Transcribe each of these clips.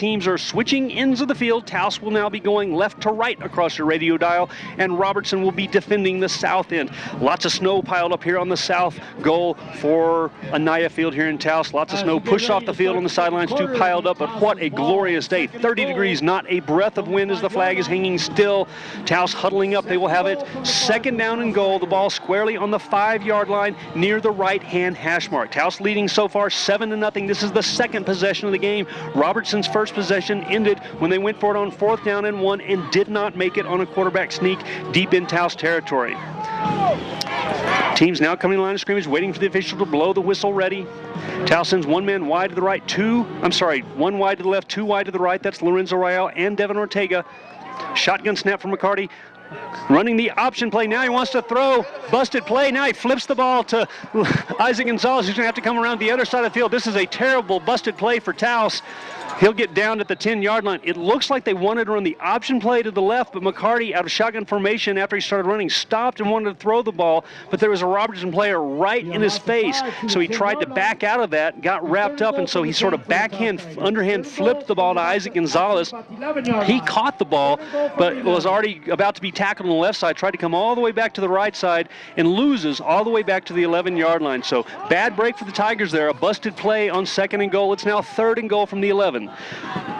teams are switching ends of the field. Taos will now be going left to right across your radio dial, and Robertson will be defending the south end. Lots of snow piled up here on the south goal for Anaya Field here in Taos. Lots of snow pushed off the field on the sidelines, too, piled up, but what a glorious day. 30 degrees, not a breath of wind as the flag is hanging still. Taos huddling up. They will have it second down and goal. The ball squarely on the 5-yard line near the right-hand hash mark. Taos leading so far 7-0. This is the second possession of the game. Robertson's first possession ended when they went for it on 4th down and 1 and did not make it on a quarterback sneak deep in Taos territory. Teams now coming to the line of scrimmage, waiting for the official to blow the whistle ready. Taos sends one man wide to the right, one wide to the left, 2 wide to the right. That's Lorenzo Royale and Devin Ortega. Shotgun snap from McCarty. Running the option play. Now he wants to throw. Busted play. Now he flips the ball to Isaac Gonzalez, who's going to have to come around the other side of the field. This is a terrible busted play for Taos. He'll get down at the 10-yard line. It looks like they wanted to run the option play to the left, but McCarty, out of shotgun formation after he started running, stopped and wanted to throw the ball, but there was a Robertson player right in his face. So he tried to back out of that, got wrapped up, and so he sort of underhand flipped the ball to Isaac Gonzalez. He caught the ball, but was already about to be tackled on the left side, tried to come all the way back to the right side, and loses all the way back to the 11-yard line. So bad break for the Tigers there. A busted play on 2nd and goal. It's now 3rd and goal from the 11.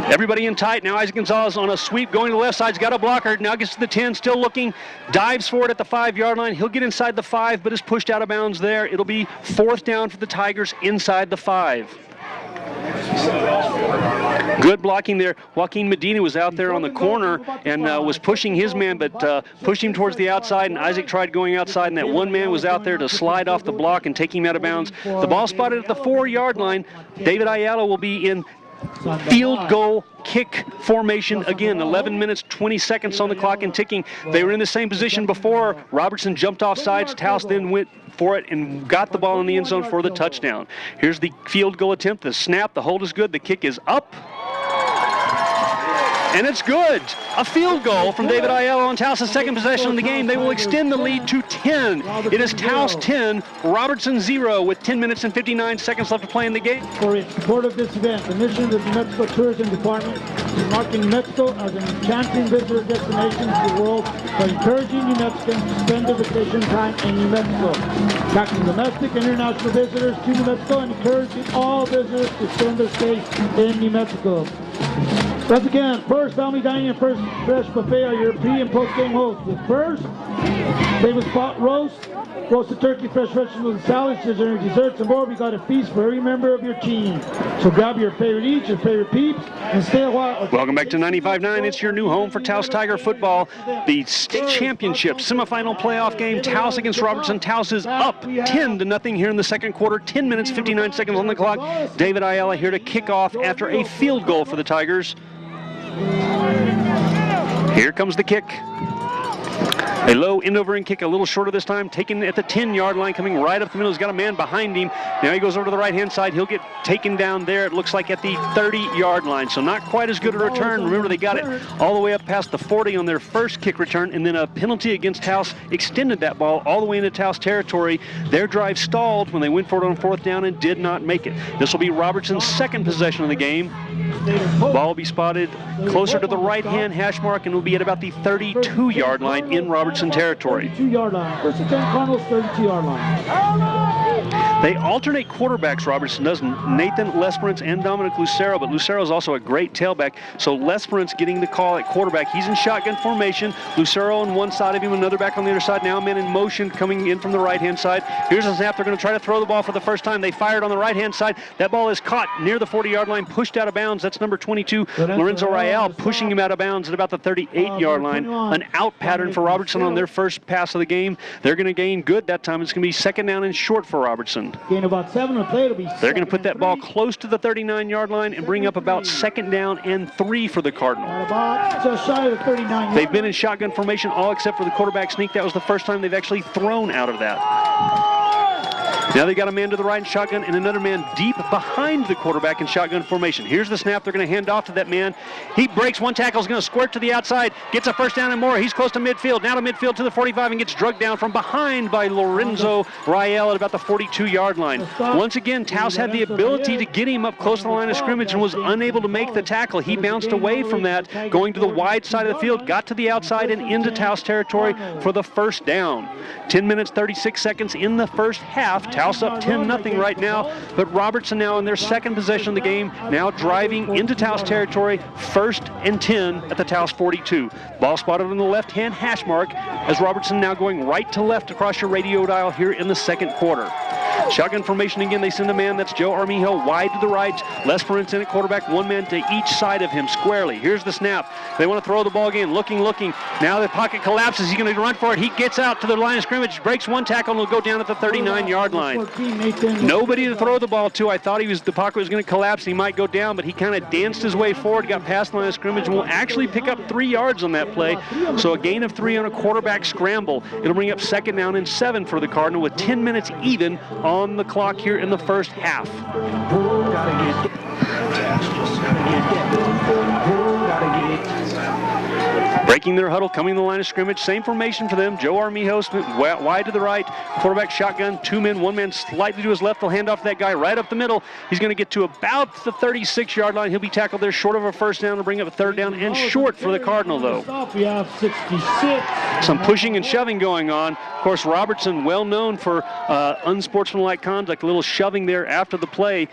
Everybody in tight. Now Isaac Gonzalez on a sweep going to the left side. He's got a blocker. Now gets to the 10, still looking. Dives for it at the 5-yard line. He'll get inside the 5, but is pushed out of bounds there. It'll be 4th down for the Tigers inside the 5. Good blocking there. Joaquin Medina was out there on the corner and was pushing his man, but pushed him towards the outside, and Isaac tried going outside, and that one man was out there to slide off the block and take him out of bounds. The ball spotted at the 4-yard line. David Ayala will be in field goal kick formation again. 11 minutes, 20 seconds on the clock and ticking. They were in the same position before. Robertson jumped off sides. Taos then went for it and got the ball in the end zone for the touchdown. Here's the field goal attempt. The snap, the hold is good. The kick is up. And it's good. A field goal from David Ayala on Taos' second possession of the game. They will extend the lead to 10. It is Taos 10, Robertson 0 with 10 minutes and 59 seconds left to play in the game. For its support of this event, the mission of the New Mexico Tourism Department is marking New Mexico as an enchanting visitor destination to the world by encouraging New Mexicans to spend their vacation time in New Mexico, attracting domestic and international visitors to New Mexico, and encouraging all visitors to spend their stay in New Mexico. Once again, First Family Dining and First Fresh Buffet are your pre- and post-game hosts. With First, famous pot roast, roasted turkey, fresh vegetables and salads, desserts, and more. We got a feast for every member of your team. So grab your favorite eats, your favorite peeps, and stay a while. Welcome back to 95.9. It's your new home for Taos Tiger football. The state championship semifinal playoff game. Taos against Robertson. Taos is up 10-0 here in the second quarter. 10 minutes, 59 seconds on the clock. David Ayala here to kick off after a field goal for the Tigers. Here comes the kick. A low end-over-end kick, a little shorter this time, taken at the 10-yard line, coming right up the middle. He's got a man behind him. Now he goes over to the right-hand side. He'll get taken down there, it looks like, at the 30-yard line. So not quite as good a return. Remember, they got it all the way up past the 40 on their first kick return, and then a penalty against Taos extended that ball all the way into Taos territory. Their drive stalled when they went for it on 4th down and did not make it. This will be Robertson's second possession of the game. Ball will be spotted closer to the right-hand hash mark and will be at about the 32-yard line in Robertson territory. 32-yard line. First and 10 Cardinals, 32-yard line. They alternate quarterbacks, Robertson does. Nathan Lesperance and Dominic Lucero, but Lucero is also a great tailback. So Lesperance getting the call at quarterback. He's in shotgun formation. Lucero on one side of him, another back on the other side. Now a man in motion coming in from the right-hand side. Here's a snap. They're going to try to throw the ball for the first time. They fired on the right-hand side. That ball is caught near the 40-yard line, pushed out of bounds. That's number 22, Lorenzo Royale, pushing him out of bounds at about the 38-yard line. An out pattern for Robertson on their first pass of the game. They're going to gain good that time. It's going to be second down and short for Robertson. Gain about 7 to play. It'll be They're going to put that ball close to the 39-yard line and bring up about second down and 3 for the Cardinals. Just shy of the 39. They've been in shotgun formation all except for the quarterback sneak. That was the first time they've actually thrown out of that. Now they got a man to the right in shotgun and another man deep behind the quarterback in shotgun formation. Here's the snap. They're going to hand off to that man. He breaks one tackle. Is going to squirt to the outside. Gets a first down and more. He's close to midfield. Now to midfield to the 45 and gets drugged down from behind by Lorenzo Rael at about the 42-yard line. Once again, Taos had the ability to get him up close to the line of scrimmage and was unable to make the tackle. He bounced away from that, going to the wide side of the field, got to the outside and into Taos territory for the first down. 10 minutes, 36 seconds in the first half. Taos up 10-0 right now, but Robertson now in their second possession of the game, now driving into Taos territory, 1st and 10 at the Taos 42. Ball spotted on the left-hand hash mark as Robertson now going right to left across your radio dial here in the second quarter. Shotgun formation again. They send a man. That's Joe Armijo wide to the right. Lesperance in at quarterback. One man to each side of him squarely. Here's the snap. They want to throw the ball again. Looking. Now the pocket collapses. He's going to run for it. He gets out to the line of scrimmage. Breaks one tackle and will go down at the 39-yard line. Nobody to throw the ball to. I thought the pocket was going to collapse. He might go down, but he kind of danced his way forward, got past the line of scrimmage, and will actually pick up 3 yards on that play. So a gain of 3 on a quarterback scramble. It'll bring up 2nd down and 7 for the Cardinal with 10 minutes even on the clock here in the first half. Breaking their huddle, coming to the line of scrimmage. Same formation for them. Joe Armijo wide to the right. Quarterback shotgun. 2 men, 1 man slightly to his left. They'll hand off to that guy right up the middle. He's going to get to about the 36-yard line. He'll be tackled there short of a first down to bring up a 3rd down and short for the Cardinal, though. Some pushing and shoving going on. Of course, Robertson, well known for unsportsmanlike conduct. A little shoving there after the play.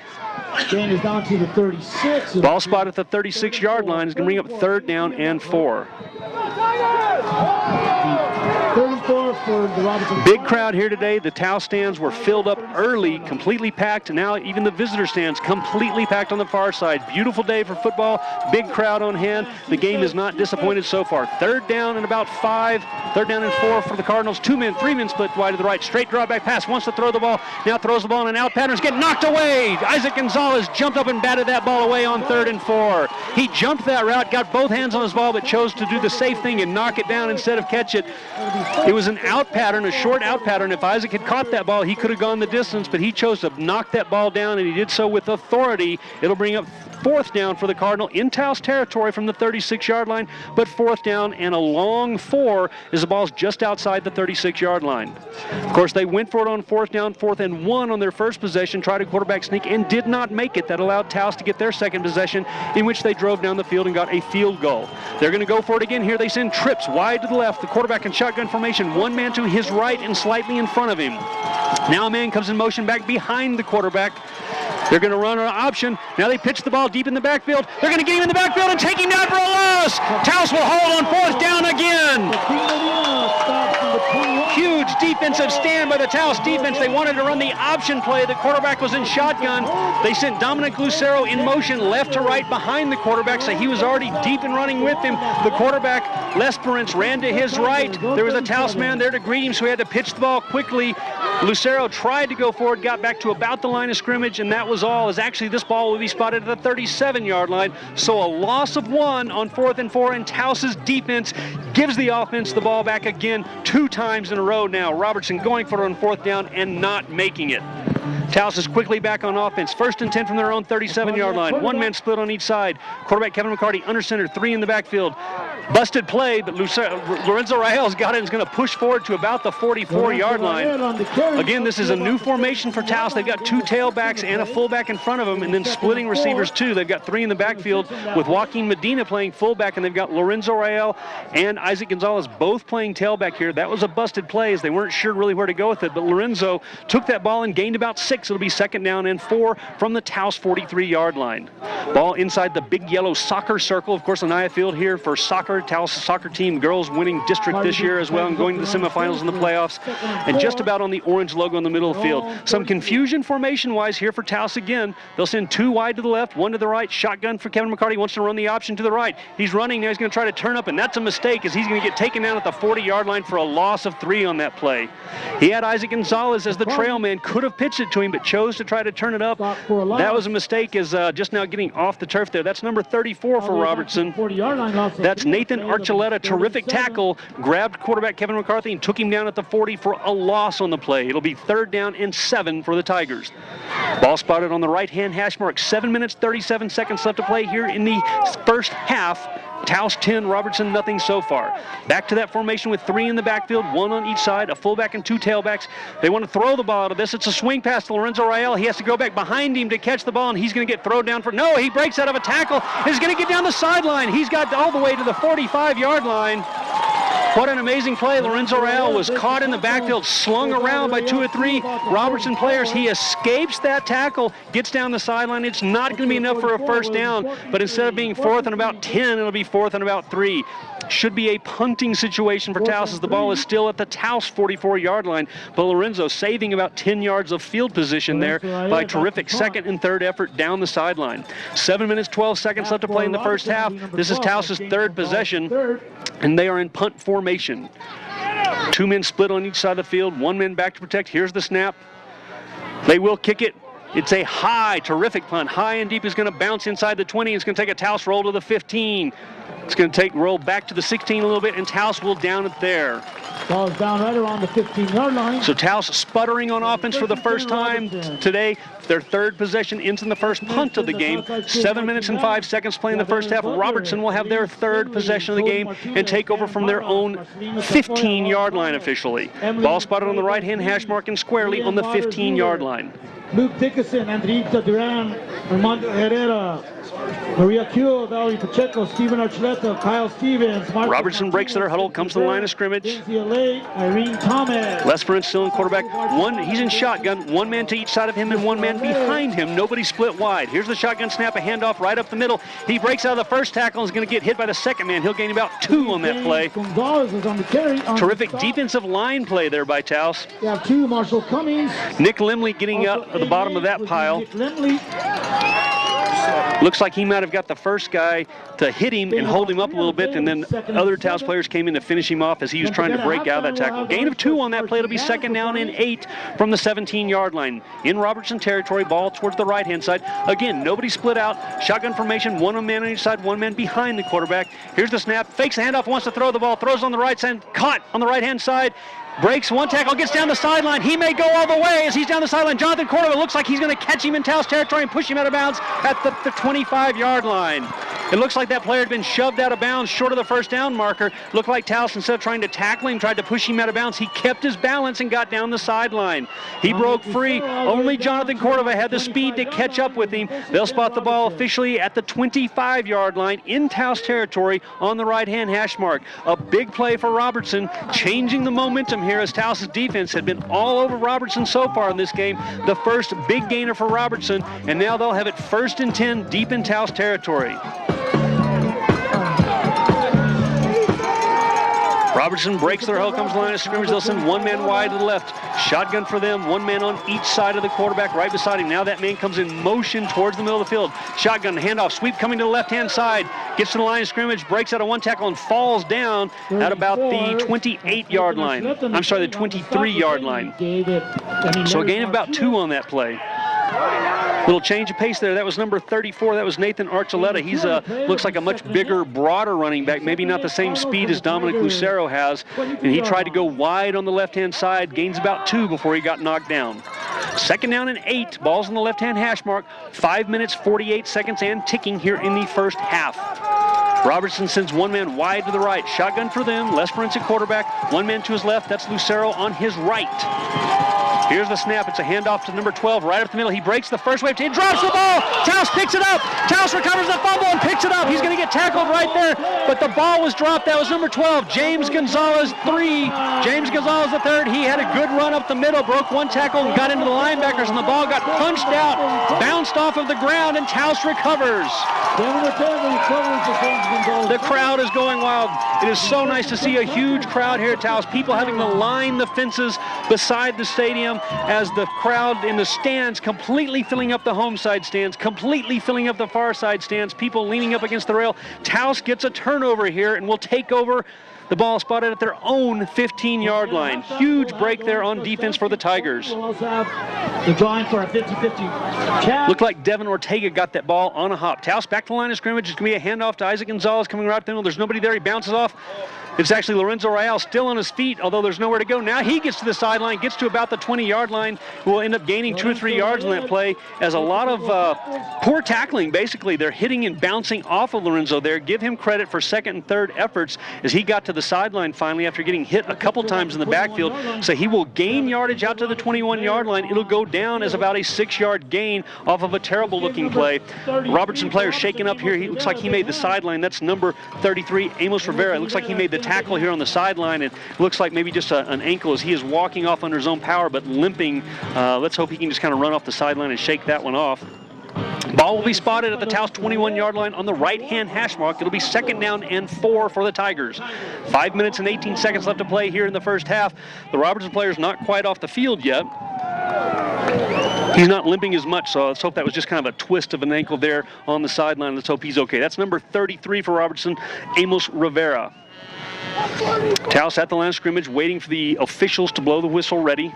Gain is down to the 36. Ball spot at the 36-yard line is going to bring up 3rd down and 4. 34 for the Robertson. Big crowd here today. The Taos stands were filled up early, completely packed. Now even the visitor stands completely packed on the far side. Beautiful day for football. Big crowd on hand. The game is not disappointed so far. 3rd down and about 5. 3rd down and 4 for the Cardinals. 2 men, 3 men split wide to the right. Straight drawback pass. Wants to throw the ball. Now throws the ball in an out pattern. It's getting knocked away. Isaac Gonzalez jumped up and batted that ball away on 3rd and 4. He jumped that route, got both hands on his ball, but chose to do the safe thing and knock it down instead of catch it. It was an out pattern, a short out pattern. If Isaac had caught that ball, he could have gone the distance, but he chose to knock that ball down, and he did so with authority. It'll bring up 4th down for the Cardinal in Taos territory from the 36-yard line, but 4th down and a long 4 as the ball's just outside the 36-yard line. Of course, they went for it on 4th down, 4th and 1 on their first possession, tried a quarterback sneak and did not make it. That allowed Taos to get their second possession, in which they drove down the field and got a field goal. They're going to go for it again here. They send trips wide to the left. The quarterback in shotgun formation, 1 man to his right and slightly in front of him. Now a man comes in motion back behind the quarterback. They're going to run an option. Now they pitch the ball deep in the backfield. They're going to get him in the backfield and take him down for a loss. Taos will hold on 4th down again. Huge defensive stand by the Taos defense. They wanted to run the option play. The quarterback was in shotgun. They sent Dominic Lucero in motion left to right behind the quarterback, so he was already deep and running with him. The quarterback, Lesperance, ran to his right. There was a Taos man there to greet him, so he had to pitch the ball quickly. Lucero tried to go forward, got back to about the line of scrimmage, and that was all. As actually this ball will be spotted at the 37-yard line. So a loss of 1 on 4th and 4, and Taos's defense gives the offense the ball back again 2 times in a row now. Robertson going for it on 4th down and not making it. Taos is quickly back on offense. 1st and 10 from their own 37-yard line. 1 man split on each side. Quarterback Kevin McCarty under center, 3 in the backfield. Busted play, but Lorenzo Rael's got it and is going to push forward to about the 44-yard line. Again, this is a new formation for Taos. They've got 2 tailbacks and a fullback in front of them, and then splitting receivers too. They've got 3 in the backfield with Joaquin Medina playing fullback, and they've got Lorenzo Rael and Isaac Gonzalez both playing tailback here. That was a busted play as they weren't sure really where to go with it, but Lorenzo took that ball and gained about 6. It'll be 2nd down and 4 from the Taos 43-yard line. Ball inside the big yellow soccer circle. Of course, Anaya Field here for soccer. Taos soccer team, girls winning district this year as well and going to the semifinals in the playoffs. And just about on the orange logo in the middle of the field. Some confusion formation-wise here for Taos again. They'll send 2 wide to the left, 1 to the right. Shotgun for Kevin McCarty. Wants to run the option to the right. He's running. Now he's going to try to turn up, and that's a mistake as he's going to get taken down at the 40-yard line for a loss of 3 on that play. He had Isaac Gonzalez as the trail man. Could have pitched it to him, but chose to try to turn it up. That was a mistake as just now getting off the turf there. That's number 34 for Robertson. That's Nathan Nathan Archuleta, terrific tackle, grabbed quarterback Kevin McCarthy and took him down at the 40 for a loss on the play. It'll be 3rd down and 7 for the Tigers. Ball spotted on the right-hand hash mark. 7 minutes, 37 seconds left to play here in the first half. Taos 10, Robertson nothing so far. Back to that formation with 3 in the backfield, 1 on each side, a fullback and 2 tailbacks. They want to throw the ball out of this. It's a swing pass to Lorenzo Rael. He has to go back behind him to catch the ball, and he's going to get thrown down for... No, he breaks out of a tackle. He's going to get down the sideline. He's got all the way to the 45-yard line. What an amazing play. Lorenzo Rael was caught in the backfield, slung around by 2 or 3 Robertson players. He escapes that tackle, gets down the sideline. It's not going to be enough for a first down, but instead of being 4th and about 10, it'll be 4th and about 3. Should be a punting situation for Taos as the ball is still at the Taos 44-yard line, but Lorenzo saving about 10 yards of field position there by terrific 2nd and 3rd effort down the sideline. 7 minutes, 12 seconds left to play in the first half. This is Taos' 3rd possession, and they are in punt formation. 2 men split on each side of the field, 1 man back to protect. Here's the snap. They will kick it. It's a high, terrific punt. High and deep is going to bounce inside the 20. It's going to take a Taos roll to the 15. It's going to roll back to the 16 a little bit, and Taos will down it there. Ball is down right around the 15-yard line. So Taos sputtering on offense for the first time today. Their 3rd possession into the first punt of the game. 7 minutes and 5 seconds playing the first half. Robertson will have their 3rd possession of the game and take over from their own 15-yard line officially. Ball spotted on the right-hand hash mark and squarely on the 15-yard line. Luke Dickinson, Andrita Duran, Armando Herrera, Maria Kyo, Valerie Pacheco, Steven Archuleta, Kyle Stevens. Robertson breaks their huddle, comes to the line of scrimmage. Irene Thomas. Les Prince still in quarterback. He's in shotgun. 1 man to each side of him and 1 man behind him. Nobody split wide. Here's the shotgun snap, a handoff right up the middle. He breaks out of the first tackle and is going to get hit by the 2nd man. He'll gain about 2 on that play. Gonzalez is on the carry. Terrific defensive line play there by Taos. We have 2, Marshall Cummings. Nick Limley getting up at the bottom of that pile. Looks like he might have got the first guy to hit him and hold him up a little bit, and then other Taos players came in to finish him off as he was trying to break out of that tackle. Gain of 2 on that play. It'll be 2nd down and 8 from the 17-yard line. In Robertson territory, ball towards the right-hand side. Again, nobody split out. Shotgun formation, 1 man on each side, 1 man behind the quarterback. Here's the snap. Fakes the handoff, wants to throw the ball, throws on the right side, caught on the right-hand side. Breaks 1 tackle, gets down the sideline. He may go all the way as he's down the sideline. Jonathan Cordova looks like he's going to catch him in Taos territory and push him out of bounds at the 25-yard line. It looks like that player had been shoved out of bounds short of the first down marker. Looked like Taos, instead of trying to tackle him, tried to push him out of bounds. He kept his balance and got down the sideline. He broke free. Only Jonathan Cordova had the speed to catch up with him. They'll spot the ball officially at the 25-yard line in Taos territory on the right-hand hash mark. A big play for Robertson, changing the momentum here as Taos' defense had been all over Robertson so far in this game. The first big gainer for Robertson, and now they'll have it 1st and 10 deep in Taos territory. Robertson breaks their huddle, comes to the line of scrimmage. They'll send 1 man wide to the left. Shotgun for them, 1 man on each side of the quarterback right beside him. Now that man comes in motion towards the middle of the field. Shotgun, handoff, sweep coming to the left-hand side. Gets to the line of scrimmage, breaks out of 1 tackle and falls down at about the 28-yard line. I'm sorry, the 23-yard line. So a gain of about 2 on that play. Little change of pace there. That was number 34. That was Nathan Archuleta. He's looks like a much bigger, broader running back. Maybe not the same speed as Dominic Lucero has. And he tried to go wide on the left-hand side. Gains about 2 before he got knocked down. 2nd down and 8. Ball's on the left-hand hash mark. 5 minutes, 48 seconds and ticking here in the first half. Robertson sends 1 man wide to the right. Shotgun for them. Les Prince at quarterback. 1 man to his left. That's Lucero on his right. Here's the snap. It's a handoff to number 12 right up the middle. He breaks the first wave. He drops the ball. Taos picks it up. Taos recovers the fumble and picks it up. He's going to get tackled right there, but the ball was dropped. That was number 12, James Gonzalez, 3. James Gonzalez, the 3rd. He had a good run up the middle, broke 1 tackle and got into the linebackers, and the ball got punched out, bounced off of the ground, and Taos recovers. The crowd is going wild. It is so nice to see a huge crowd here at Taos. People having to line the fences beside the stadium as the crowd in the stands completely filling up the home side stands, completely filling up the far side stands, people leaning up against the rail. Taos gets a turnover here and will take over The ball spotted at their own 15-yard line. Huge break there on defense for the Tigers. We'll also have the drawing for a 50-50. Looked like Devin Ortega got that ball on a hop. Taos back to the line of scrimmage. It's going to be a handoff to Isaac Gonzalez coming right there. There's nobody there. He bounces off. It's actually Lorenzo Royale still on his feet, although there's nowhere to go. Now he gets to the sideline, gets to about the 20-yard line, will end up gaining 2 or 3 yards on that play as a lot of poor tackling, basically. They're hitting and bouncing off of Lorenzo there. Give him credit for second and third efforts as he got to the sideline finally after getting hit a couple times in the backfield. So he will gain yardage out to the 21-yard line. It'll go down as about a 6-yard gain off of a terrible-looking play. Robertson player shaking up here. He looks like he made the sideline. That's number 33, Amos Rivera. It looks like he made the tackle here on the sideline, and it looks like maybe just an ankle as he is walking off under his own power but limping. Let's hope he can just kind of run off the sideline and shake that one off. Ball will be spotted at the Taos 21-yard line on the right-hand hash mark. It'll be 2nd down and 4 for the Tigers. 5 minutes and 18 seconds left to play here in the first half. The Robertson player's not quite off the field yet. He's not limping as much, so let's hope that was just kind of a twist of an ankle there on the sideline. Let's hope he's okay. That's number 33 for Robertson, Amos Rivera. Taos at the line of scrimmage, waiting for the officials to blow the whistle ready.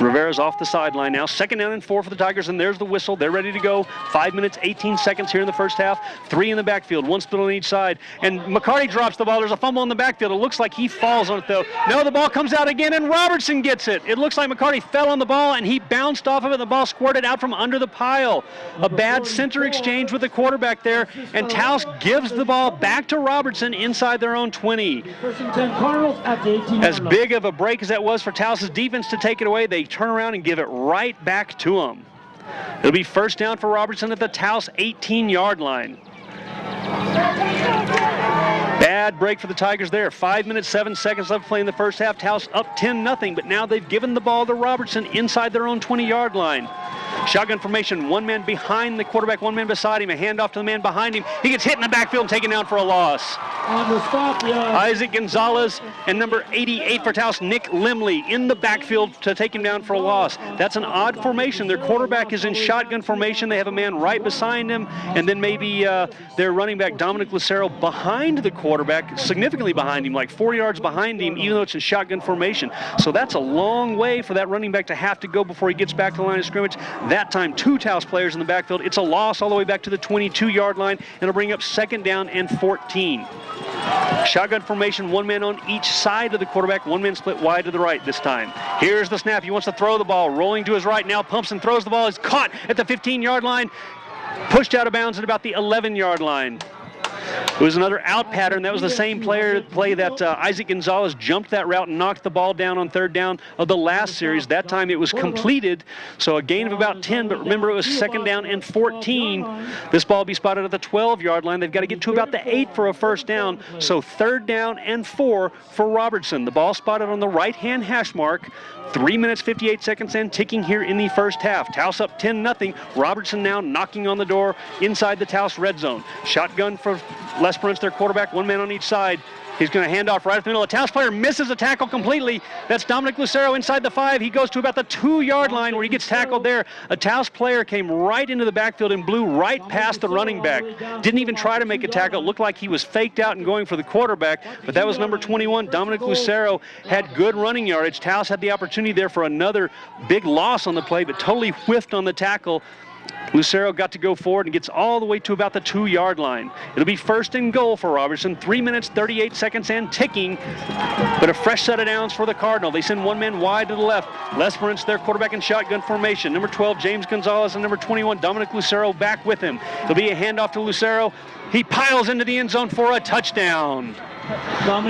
Rivera's off the sideline now. 2nd down and 4 for the Tigers, and there's the whistle. They're ready to go. 5 minutes, 18 seconds here in the first half. 3 in the backfield, 1 split on each side. And McCarty drops the ball. There's a fumble in the backfield. It looks like he falls on it, though. No, the ball comes out again, and Robertson gets it. It looks like McCarty fell on the ball, and he bounced off of it. The ball squirted out from under the pile. A bad center exchange with the quarterback there, and Taos gives the ball back to Robertson inside their own 20. 1st and 10 Cardinals at the 18-yard line. As big of a break as that was for Taos' defense to take it away, they turn around and give it right back to him. It'll be 1st down for Robertson at the Taos 18-yard line. Bad break for the Tigers there. 5 minutes, 7 seconds left to play in the first half. Taos up 10-0, but now they've given the ball to Robertson inside their own 20-yard line. Shotgun formation, 1 man behind the quarterback, 1 man beside him, a handoff to the man behind him. He gets hit in the backfield and taken down for a loss. On the stop, Isaac Gonzalez and number 88 for Taos, Nick Limley, in the backfield to take him down for a loss. That's an odd formation. Their quarterback is in shotgun formation. They have a man right beside him, and then maybe their running back, Dominic Lucero, behind the quarterback, significantly behind him, like 4 yards behind him, even though it's in shotgun formation. So that's a long way for that running back to have to go before he gets back to the line of scrimmage. That time, 2 Taos players in the backfield. It's a loss all the way back to the 22-yard line, and it'll bring up 2nd down and 14. Shotgun formation, 1 man on each side of the quarterback, 1 man split wide to the right this time. Here's the snap. He wants to throw the ball, rolling to his right now, pumps and throws the ball. He's caught at the 15-yard line, pushed out of bounds at about the 11-yard line. It was another out pattern. That was the same play that Isaac Gonzalez jumped that route and knocked the ball down on 3rd down of the last series. That time it was completed, so a gain of about 10, but remember it was 2nd down and 14. This ball will be spotted at the 12-yard line. They've got to get to about the 8 for a 1st down, so 3rd down and 4 for Robertson. The ball spotted on the right-hand hash mark. 3 minutes, 58 seconds and ticking here in the first half. Taos up 10-0. Robertson now knocking on the door inside the Taos red zone. Shotgun for Les Prince, their quarterback, 1 man on each side. He's going to hand off right at the middle. A Taos player misses a tackle completely. That's Dominic Lucero inside the 5. He goes to about the 2-yard line where he gets tackled there. A Taos player came right into the backfield and blew right past the running back. Didn't even try to make a tackle. It looked like he was faked out and going for the quarterback, but that was number 21. Dominic Lucero had good running yardage. Taos had the opportunity there for another big loss on the play, but totally whiffed on the tackle. Lucero got to go forward and gets all the way to about the 2-yard line. It'll be 1st and goal for Robertson. 3 minutes, 38 seconds and ticking, but a fresh set of downs for the Cardinal. They send 1 man wide to the left. Les Prince, their quarterback, in shotgun formation. Number 12, James Gonzalez, and number 21, Dominic Lucero, back with him. There'll be a handoff to Lucero. He piles into the end zone for a touchdown.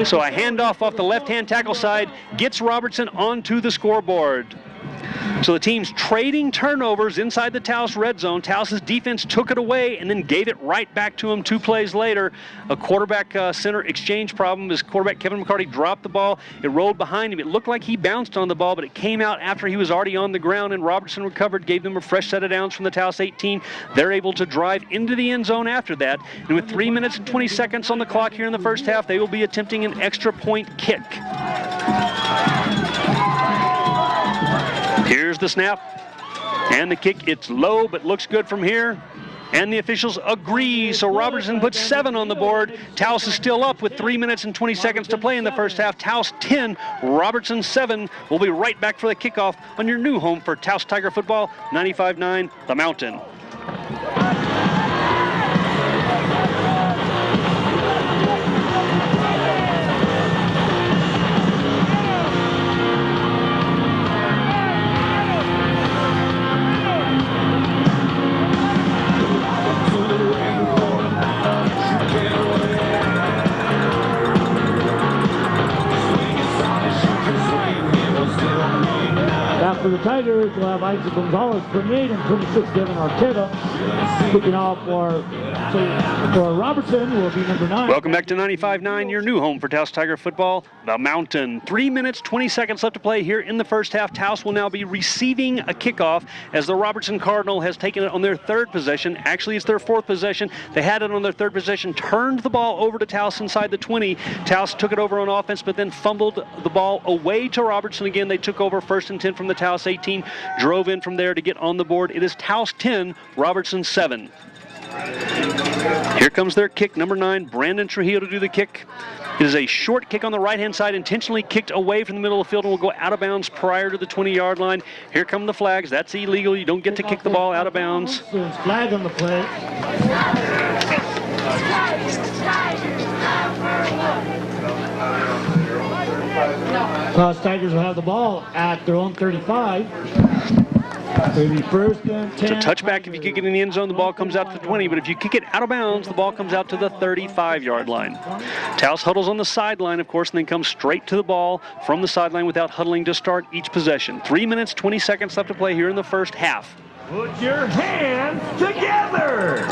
So a handoff off the left-hand tackle side gets Robertson onto the scoreboard. So the team's trading turnovers inside the Taos red zone. Taos' defense took it away and then gave it right back to him 2 plays later. A quarterback center exchange problem. His quarterback, Kevin McCarty, dropped the ball. It rolled behind him. It looked like he bounced on the ball, but it came out after he was already on the ground, and Robertson recovered, gave them a fresh set of downs from the Taos 18. They're able to drive into the end zone after that. And with 3 minutes and 20 seconds on the clock here in the first half, they will be attempting an extra point kick. Here's the snap and the kick. It's low, but looks good from here. and the officials agree. So Robertson puts 7 on the board. Taos is still up with 3 minutes and 20 seconds to play in the first half. Taos 10, Robertson 7. We'll be right back for the kickoff on your new home for Taos Tiger football, 95-9, The Mountain. For the Tigers, we'll have Isaac Gonzalez from 8 and 26, Devin Ortega. Kicking off for Robertson will be number 9. Welcome back to 95-9, your new home for Taos Tiger football, The Mountain. 3 minutes, 20 seconds left to play here in the first half. Taos will now be receiving a kickoff as the Robertson Cardinal has taken it on their 3rd possession. Actually, it's their 4th possession. They had it on their 3rd possession, turned the ball over to Taos inside the 20. Taos took it over on offense, but then fumbled the ball away to Robertson again. They took over 1st and 10 from the Taos 18, drove in from there to get on the board. It is Taos 10, Robertson 7. Here comes their kick, number 9, Brandon Trujillo to do the kick. It is a short kick on the right-hand side, intentionally kicked away from the middle of the field and will go out of bounds prior to the 20-yard line. Here come the flags. That's illegal. You don't get to kick the ball out of bounds. There's flag on the play. Taos Tigers will have the ball at their own 35. Maybe 1st and 10. It's a touchback if you kick it in the end zone, the ball comes out to the 20, but if you kick it out of bounds, the ball comes out to the 35-yard line. Taos huddles on the sideline, of course, and then comes straight to the ball from the sideline without huddling to start each possession. 3 minutes, 20 seconds left to play here in the first half. Put your hands together!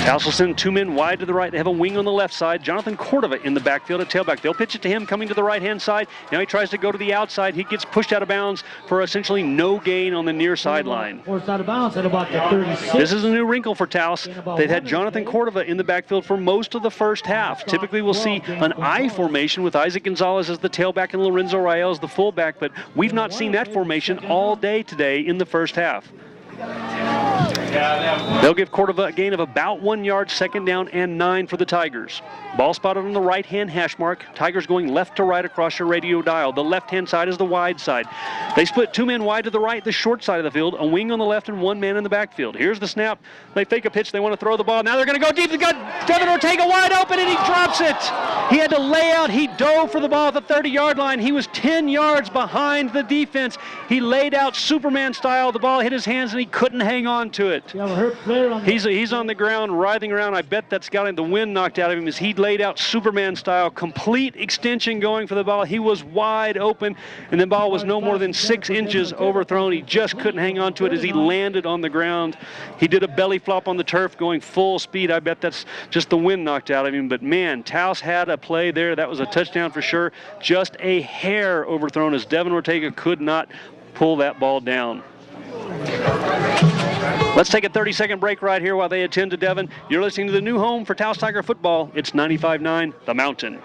Taos will send 2 men wide to the right. They have a wing on the left side. Jonathan Cordova in the backfield at tailback. They'll pitch it to him coming to the right-hand side. Now he tries to go to the outside. He gets pushed out of bounds for essentially no gain on the near sideline. Forced out of bounds at about the 36. This is a new wrinkle for Taos. They've had Jonathan Cordova in the backfield for most of the first half. Typically we'll see an I formation with Isaac Gonzalez as the tailback and Lorenzo Rael as the fullback, but we've not seen that formation all day today in the first half. They'll give Cordova a gain of about 1 yard, 2nd down and 9 for the Tigers. Ball spotted on the right-hand hash mark. Tigers going left to right across your radio dial. The left-hand side is the wide side. They split 2 men wide to the right, the short side of the field, a wing on the left and 1 man in the backfield. Here's the snap. They fake a pitch. They want to throw the ball. Now they're going to go deep. They got Devin Ortega wide open and he drops it. He had to lay out. He dove for the ball at the 30-yard line. He was 10 yards behind the defense. He laid out Superman style. The ball hit his hands and he couldn't hang on to it. He's on the ground, writhing around. I bet that's got the wind knocked out of him as he laid out Superman style. Complete extension going for the ball. He was wide open, and the ball was no more than 6 inches overthrown. He just couldn't hang on to it as he landed on the ground. He did a belly flop on the turf going full speed. I bet that's just the wind knocked out of him. But, man, Taos had a play there. That was a touchdown for sure. Just a hair overthrown as Devin Ortega could not pull that ball down. Let's take a 30-second break right here while they attend to Devin. You're listening to the new home for Taos Tiger football. It's 95-9, The Mountain.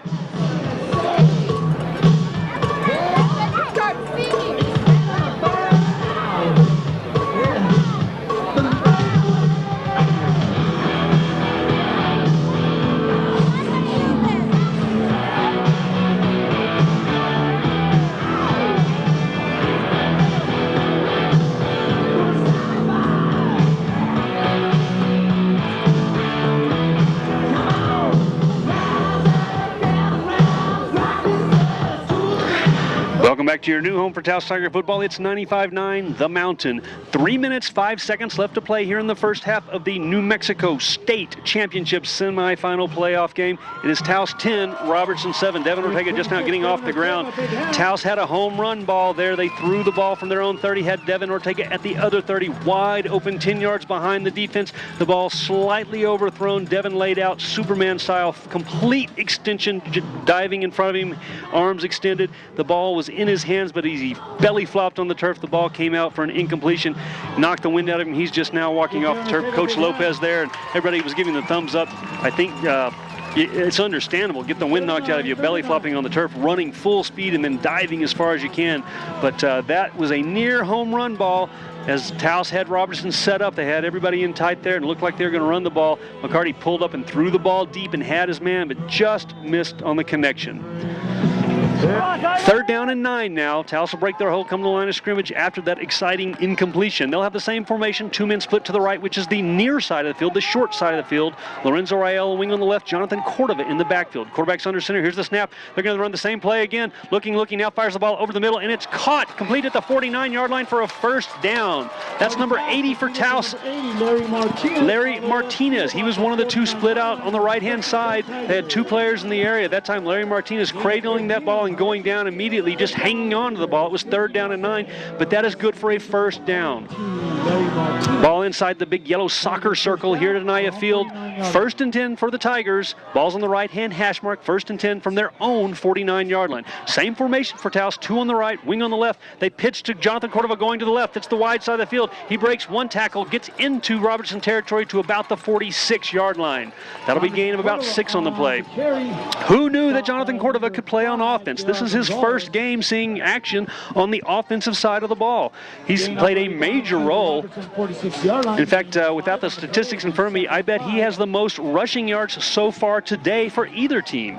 Welcome back to your new home for Taos Tiger football. It's 95-9, The Mountain. 3 minutes, 5 seconds left to play here in the first half of the New Mexico State Championship semifinal playoff game. It is Taos 10, Robertson 7. Devin Ortega just now getting off the ground. Taos had a home run ball there. They threw the ball from their own 30, had Devin Ortega at the other 30, wide open 10 yards behind the defense. The ball slightly overthrown. Devin laid out Superman style, complete extension, diving in front of him, arms extended. The ball was in his hands, but he belly flopped on the turf. The ball came out for an incompletion, knocked the wind out of him. He's just now walking off the turf. Coach Lopez there, and everybody was giving the thumbs up. I think it's understandable. Get the wind knocked out of you, belly flopping on the turf, running full speed and then diving as far as you can. But that was a near home run ball. As Taos had Robertson set up, they had everybody in tight there and looked like they were going to run the ball. McCarty pulled up and threw the ball deep and had his man, but just missed on the connection. 3rd down and 9 now. Taos will break their hold, come to the line of scrimmage after that exciting incompletion. They'll have the same formation, 2 men split to the right, which is the near side of the field, the short side of the field. Lorenzo Rael, wing on the left, Jonathan Cordova in the backfield. Quarterback's under center. Here's the snap. They're going to run the same play again. Looking, now fires the ball over the middle, and it's caught, complete at the 49-yard line for a 1st down. That's number 80 for Taos, Larry Martinez. He was one of the 2 split out on the right-hand side. They had 2 players in the area. At that time, Larry Martinez cradling that ball and going down immediately, just hanging on to the ball. It was 3rd down and 9, but that is good for a 1st down. Ball inside the big yellow soccer circle here at Anaya Field. 1st and 10 for the Tigers. Ball's on the right-hand hash mark. 1st and 10 from their own 49-yard line. Same formation for Taos, 2 on the right, wing on the left. They pitch to Jonathan Cordova going to the left. It's the wide side of the field. He breaks 1 tackle, gets into Robertson territory to about the 46-yard line. That'll be a gain of about 6 on the play. Who knew that Jonathan Cordova could play on offense? This is his 1st game seeing action on the offensive side of the ball. He's played a major role. In fact, without the statistics in front of me, I bet he has the most rushing yards so far today for either team.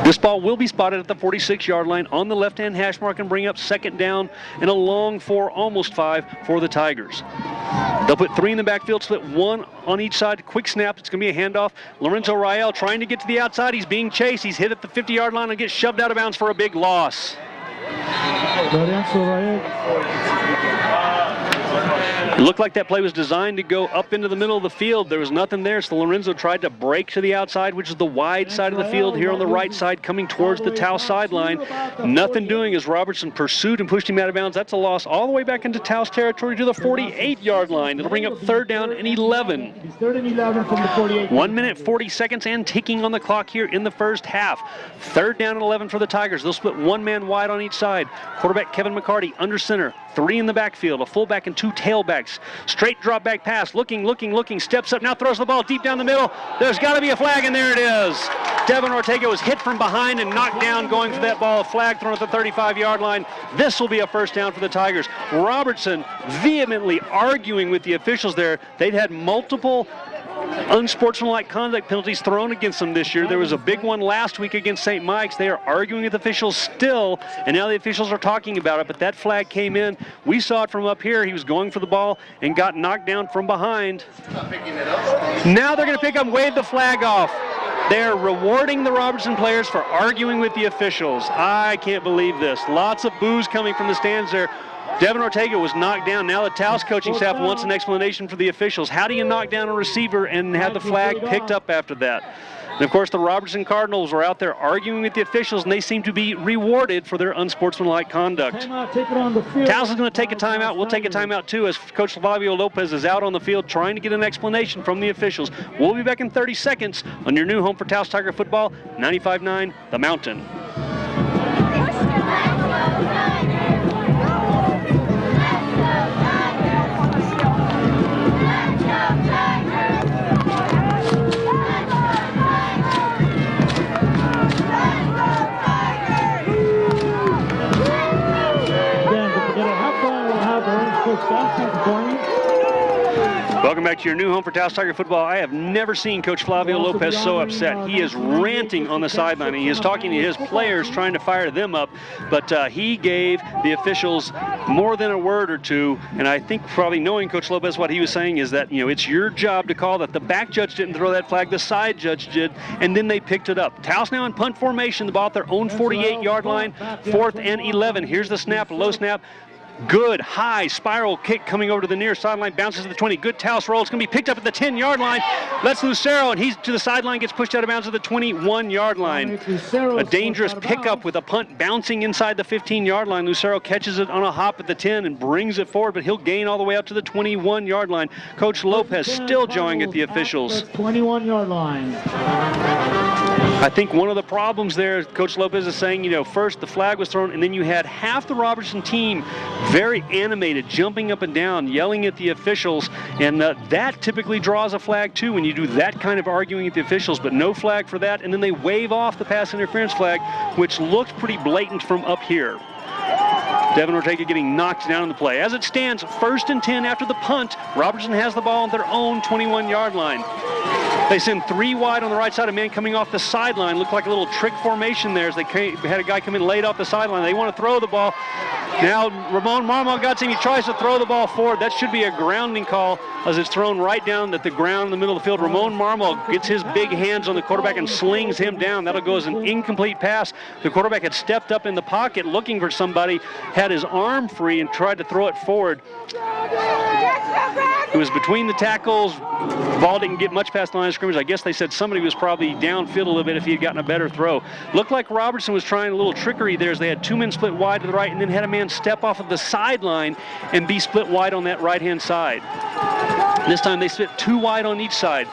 This ball will be spotted at the 46-yard line on the left-hand hash mark and bring up 2nd down and a long 4, almost 5 for the Tigers. They'll put 3 in the backfield, split 1 on each side. Quick snap. It's going to be a handoff. Lorenzo Rael trying to get to the outside. He's being chased. He's hit at the 50-yard line and gets shoved out of bounds for a big loss. It looked like that play was designed to go up into the middle of the field. There was nothing there, so Lorenzo tried to break to the outside, which is the wide side of the field here on the right side, coming towards the Taos sideline. Nothing doing as Robertson pursued and pushed him out of bounds. That's a loss all the way back into Taos territory to the 48-yard line. It'll bring up 3rd down and 11. 3rd and 11 from the 48. 1 minute, 40 seconds and ticking on the clock here in the 1st half. 3rd down and 11 for the Tigers. They'll split 1 man wide on each side. Quarterback Kevin McCarty under center. 3 in the backfield, a fullback and 2 tailbacks. Straight drop back pass, looking, steps up, now throws the ball deep down the middle. There's got to be a flag, and there it is. Devin Ortega was hit from behind and knocked down going for that ball. A flag thrown at the 35-yard line. This will be a 1st down for the Tigers. Robertson vehemently arguing with the officials there. They'd had multiple unsportsmanlike conduct penalties thrown against them this year. There was a big one last week against St. Mike's. They are arguing with officials still, and now the officials are talking about it, but that flag came in. We saw it from up here. He was going for the ball and got knocked down from behind. Now they're going to pick up, wave the flag off. They're rewarding the Robertson players for arguing with the officials. I can't believe this. Lots of boos coming from the stands there. Devin Ortega was knocked down. Now the Taos coaching staff wants an explanation for the officials. How do you knock down a receiver and have the flag picked up after that? And of course, the Robertson Cardinals were out there arguing with the officials, and they seem to be rewarded for their unsportsmanlike conduct. Taos is going to take a timeout. We'll take a timeout too, as Coach Flavio Lopez is out on the field trying to get an explanation from the officials. We'll be back in 30 seconds on your new home for Taos Tiger football, 95.9 The Mountain. Welcome back to your new home for Taos Tiger football. I have never seen Coach Flavio Lopez so upset. He is ranting on the sideline. He is talking to his players, trying to fire them up, but he gave the officials more than a word or two, and I think probably knowing Coach Lopez, what he was saying is that, it's your job to call that. The back judge didn't throw that flag, the side judge did, and then they picked it up. Taos now in punt formation, the ball at their own 48-yard line, 4th and 11. Here's the snap, low snap. Good high spiral kick coming over to the near sideline, bounces to the 20. Good Taos roll. It's going to be picked up at the 10-yard line. That's Lucero, and he's to the sideline, gets pushed out of bounds at the 21-yard line. A dangerous pickup with a punt bouncing inside the 15-yard line. Lucero catches it on a hop at the 10 and brings it forward, but he'll gain all the way up to the 21-yard line. Coach Lopez still jawing at the officials. 21-yard line. I think one of the problems there, Coach Lopez is saying, first the flag was thrown, and then you had half the Robertson team very animated, jumping up and down, yelling at the officials, and that typically draws a flag too when you do that kind of arguing at the officials, but no flag for that, and then they wave off the pass interference flag, which looked pretty blatant from up here. Devin Ortega getting knocked down in the play. As it stands, 1st and 10 after the punt. Robertson has the ball on their own 21-yard line. They send 3 wide on the right side. A man coming off the sideline. Looked like a little trick formation there as they had a guy come in late off the sideline. They want to throw the ball. Now Ramon Marmol got him. He tries to throw the ball forward. That should be a grounding call as it's thrown right down at the ground in the middle of the field. Ramon Marmol gets his big hands on the quarterback and slings him down. That'll go as an incomplete pass. The quarterback had stepped up in the pocket looking for somebody, had his arm free and tried to throw it forward. It was between the tackles. Ball didn't get much past the line of scrimmage. I guess they said somebody was probably downfield a little bit if he had gotten a better throw. Looked like Robertson was trying a little trickery there as they had 2 men split wide to the right and then had a man step off of the sideline and be split wide on that right-hand side. This time they split 2 wide on each side.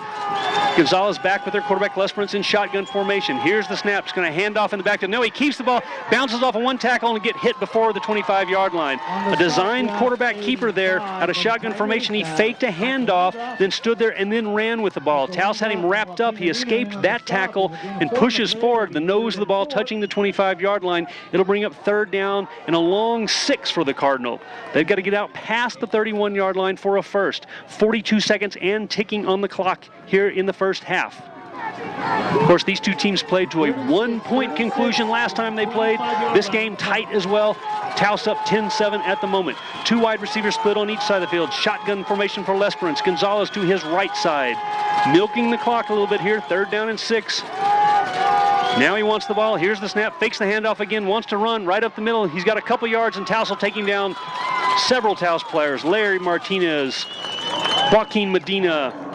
Gonzalez back with their quarterback, Lesperance in shotgun formation. Here's the snap. It's going to hand off in the back. No, he keeps the ball, bounces off of 1 tackle and get hit before the 25-yard line. A designed quarterback keeper there out of shotgun formation. He faked a handoff, then stood there and then ran with the ball. Taos had him wrapped up. He escaped that tackle and pushes forward. The nose of the ball touching the 25-yard line. It'll bring up 3rd down and a long 6 for the Cardinal. They've got to get out past the 31-yard line for a first. 42 seconds and ticking on the clock here in the first half. Of course, these two teams played to a 1-point conclusion last time they played. This game tight as well. Taos up 10-7 at the moment. 2 wide receivers split on each side of the field. Shotgun formation for Lesperance. Gonzalez to his right side. Milking the clock a little bit here. 3rd down and 6. Now he wants the ball. Here's the snap. Fakes the handoff again. Wants to run right up the middle. He's got a couple yards, and Taos will take him down. Several Taos players. Larry Martinez, Joaquin Medina.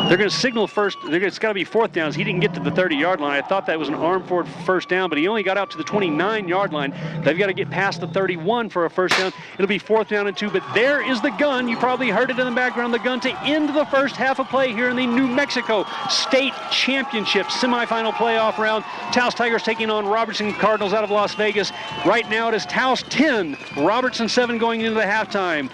They're going to signal first. It's got to be 4th downs. He didn't get to the 30-yard line. I thought that was an arm forward first down, but he only got out to the 29-yard line. They've got to get past the 31 for a first down. It'll be 4th down and 2, but there is the gun. You probably heard it in the background. The gun to end the first half of play here in the New Mexico State Championship semifinal playoff round. Taos Tigers taking on Robertson Cardinals out of Las Vegas. Right now it is Taos 10, Robertson 7 going into the halftime.